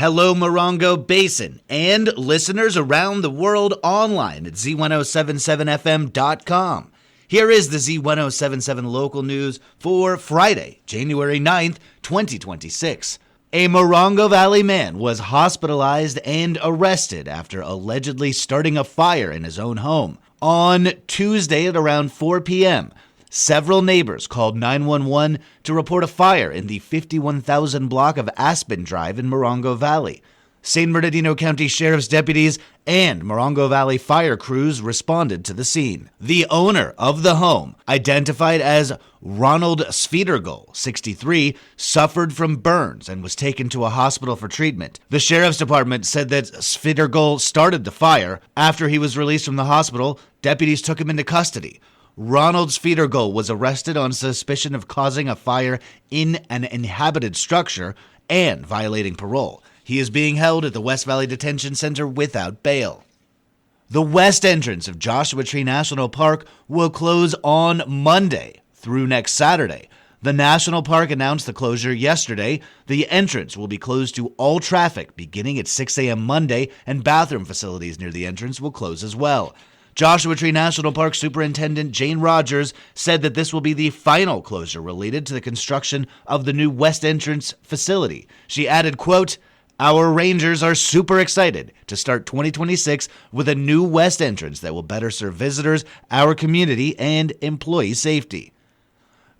Hello, Morongo Basin, and listeners around the world online at Z107.7fm.com. Here is the Z107.7 local news for Friday, January 9th, 2026. A Morongo Valley man was hospitalized and arrested after allegedly starting a fire in his own home. On Tuesday at around 4 p.m., several neighbors called 911 to report a fire in the 51,000 block of Aspen Drive in Morongo Valley. San Bernardino County Sheriff's deputies and Morongo Valley fire crews responded to the scene. The owner of the home, identified as Ronald Svedergol, 63, suffered from burns and was taken to a hospital for treatment. The Sheriff's Department said that Svedergol started the fire. After he was released from the hospital, deputies took him into custody. Ronald Svedergol was arrested on suspicion of causing a fire in an inhabited structure and violating parole. He is being held at the West Valley Detention Center without bail. The west entrance of Joshua Tree National Park will close on Monday through next Saturday. The National Park announced the closure yesterday. The entrance will be closed to all traffic beginning at 6 a.m. Monday, and bathroom facilities near the entrance will close as well. Joshua Tree National Park Superintendent Jane Rogers said that this will be the final closure related to the construction of the new west entrance facility. She added, quote, "Our rangers are super excited to start 2026 with a new west entrance that will better serve visitors, our community, and employee safety."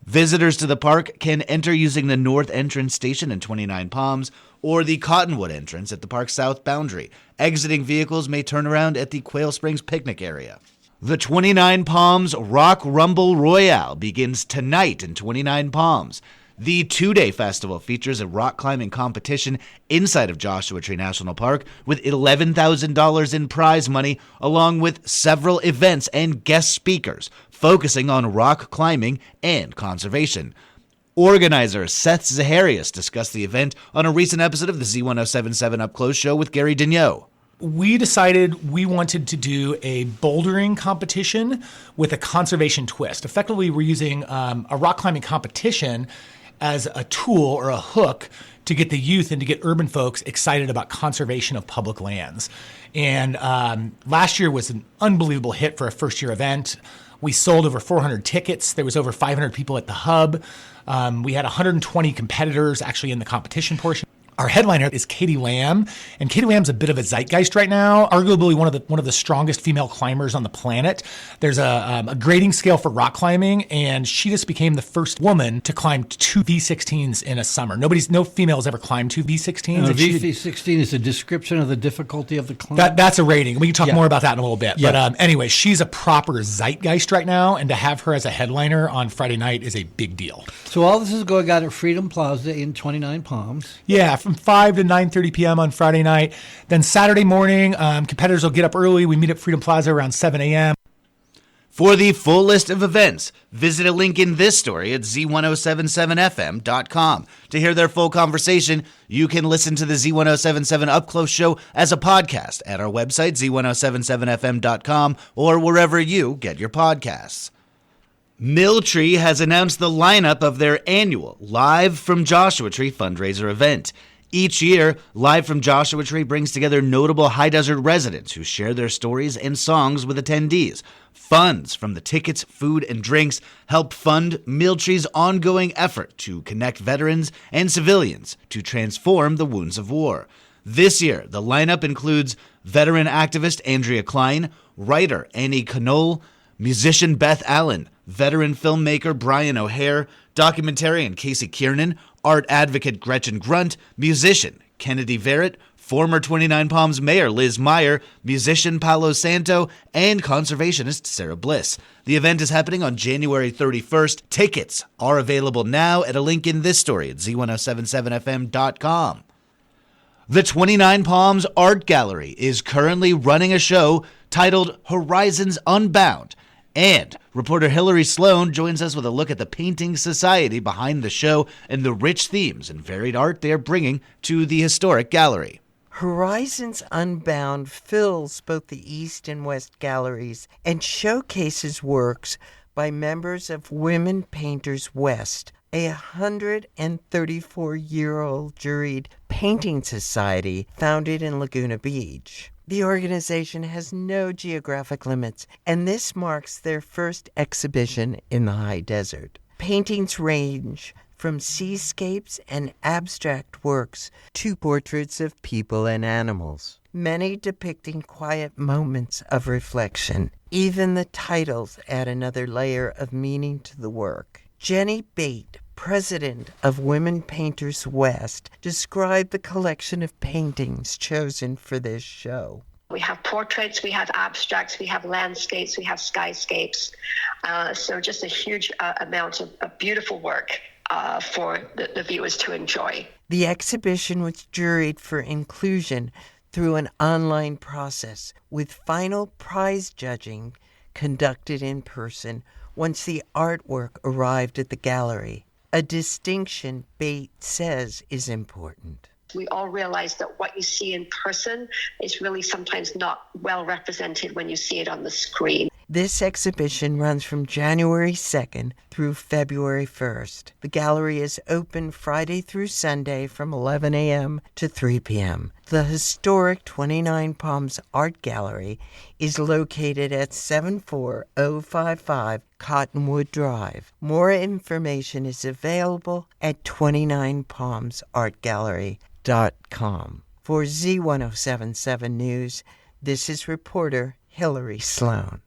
Visitors to the park can enter using the north entrance station in 29 Palms or the Cottonwood entrance at the park's south boundary. Exiting vehicles may turn around at the Quail Springs picnic area. The 29 Palms Rock Rumble Royale begins tonight in 29 Palms. The two-day festival features a rock climbing competition inside of Joshua Tree National Park with $11,000 in prize money, along with several events and guest speakers focusing on rock climbing and conservation. Organizer Seth Zaharias discussed the event on a recent episode of the Z107.7 Up Close show with Gary Daigneault. We decided we wanted to do a bouldering competition with a conservation twist. Effectively, we're using a rock climbing competition as a tool or a hook to get the youth and to get urban folks excited about conservation of public lands. And last year was an unbelievable hit for a first-year event. We sold over 400 tickets. There was over 500 people at the hub. We had 120 competitors actually in the competition portion. Our headliner is Katie Lamb, and Katie Lamb's a bit of a zeitgeist right now, arguably one of the strongest female climbers on the planet. There's a grading scale for rock climbing, and she just became the first woman to climb 2 V16s in a summer. No female has ever climbed 2 V16s. V16 is a description of the difficulty of the climb. That's a rating. We can talk more about that in a little bit. Yeah. But anyway, she's a proper zeitgeist right now, and to have her as a headliner on Friday night is a big deal. So all this is going on at Freedom Plaza in 29 Palms. Yeah, from 5 to 9:30 p.m. on Friday night. Then Saturday morning, competitors will get up early. We meet at Freedom Plaza around 7 a.m. For the full list of events, visit a link in this story at Z107.7fm.com. To hear their full conversation, you can listen to the Z107.7 Up Close show as a podcast at our website, Z107.7fm.com, or wherever you get your podcasts. Milltree has announced the lineup of their annual Live from Joshua Tree fundraiser event. Each year, Live from Joshua Tree brings together notable high desert residents who share their stories and songs with attendees. Funds from the tickets, food, and drinks help fund Milltree's ongoing effort to connect veterans and civilians to transform the wounds of war. This year, the lineup includes veteran activist Andrea Klein, writer Annie Knoll, musician Beth Allen, veteran filmmaker Brian O'Hare, documentarian Casey Kiernan, art advocate Gretchen Grunt, musician Kennedy Verrett, former 29 Palms Mayor Liz Meyer, musician Paolo Santo, and conservationist Sarah Bliss. The event is happening on January 31st. Tickets are available now at a link in this story at Z107.7fm.com. The 29 Palms Art Gallery is currently running a show titled Horizons Unbound. And reporter Hillary Sloan joins us with a look at the painting society behind the show and the rich themes and varied art they are bringing to the historic gallery. Horizons Unbound fills both the East and West galleries and showcases works by members of Women Painters West, a 134-year-old juried painting society founded in Laguna Beach. The organization has no geographic limits, and this marks their first exhibition in the high desert. Paintings range from seascapes and abstract works to portraits of people and animals, many depicting quiet moments of reflection. Even the titles add another layer of meaning to the work. Jenny Bate, president of Women Painters West, described the collection of paintings chosen for this show. We have portraits, we have abstracts, we have landscapes, we have skyscapes. So just a huge amount of beautiful work for the viewers to enjoy. The exhibition was juried for inclusion through an online process, with final prize judging conducted in person once the artwork arrived at the gallery, a distinction Bate says is important. We all realize that what you see in person is really sometimes not well represented when you see it on the screen. This exhibition runs from January 2nd through February 1st. The gallery is open Friday through Sunday from 11 a.m. to 3 p.m. The historic 29 Palms Art Gallery is located at 74055 Cottonwood Drive. More information is available at 29palmsartgallery.com. For Z107.7 News, this is reporter Hillary Sloan.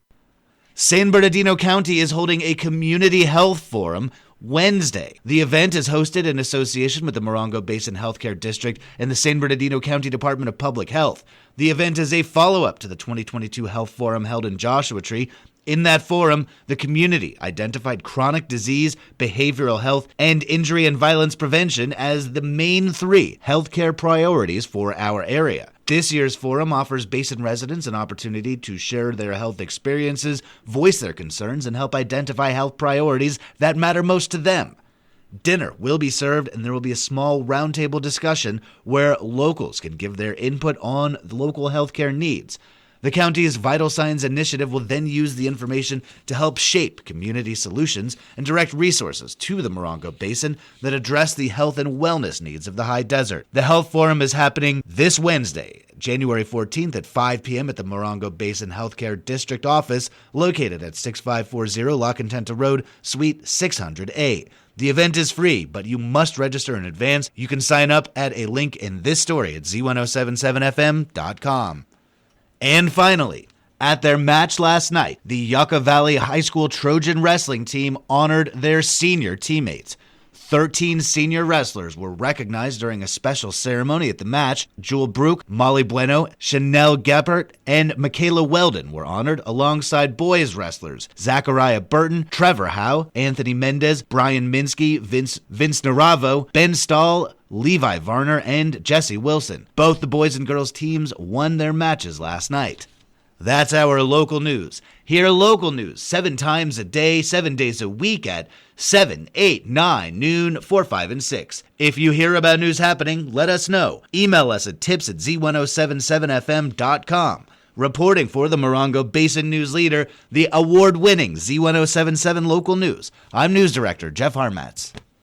San Bernardino County is holding a community health forum Wednesday. The event is hosted in association with the Morongo Basin Healthcare District and the San Bernardino County Department of Public Health. The event is a follow-up to the 2022 Health Forum held in Joshua Tree. In that forum, the community identified chronic disease, behavioral health, and injury and violence prevention as the main three healthcare priorities for our area. This year's forum offers Basin residents an opportunity to share their health experiences, voice their concerns, and help identify health priorities that matter most to them. Dinner will be served, and there will be a small roundtable discussion where locals can give their input on the local healthcare needs. The county's Vital Signs initiative will then use the information to help shape community solutions and direct resources to the Morongo Basin that address the health and wellness needs of the high desert. The Health Forum is happening this Wednesday, January 14th at 5 p.m. at the Morongo Basin Healthcare District office located at 6540 La Contenta Road, Suite 600A. The event is free, but you must register in advance. You can sign up at a link in this story at Z107.7fm.com. And finally, at their match last night, the Yucca Valley High School Trojan wrestling team honored their senior teammates. 13 senior wrestlers were recognized during a special ceremony at the match. Jewel Brook, Molly Bueno, Chanel Geppert, and Michaela Weldon were honored alongside boys wrestlers Zachariah Burton, Trevor Howe, Anthony Mendez, Brian Minsky, Vince Naravo, Ben Stahl, Levi Varner, and Jesse Wilson. Both the boys and girls teams won their matches last night. That's our local news. Hear local news 7 times a day, 7 days a week at 7, 8, 9, noon, 4, 5, and 6. If you hear about news happening, let us know. Email us at tips@z1077fm.com. Reporting for the Morongo Basin News Leader, the award-winning Z107.7 Local News, I'm News Director Jeff Harmatz.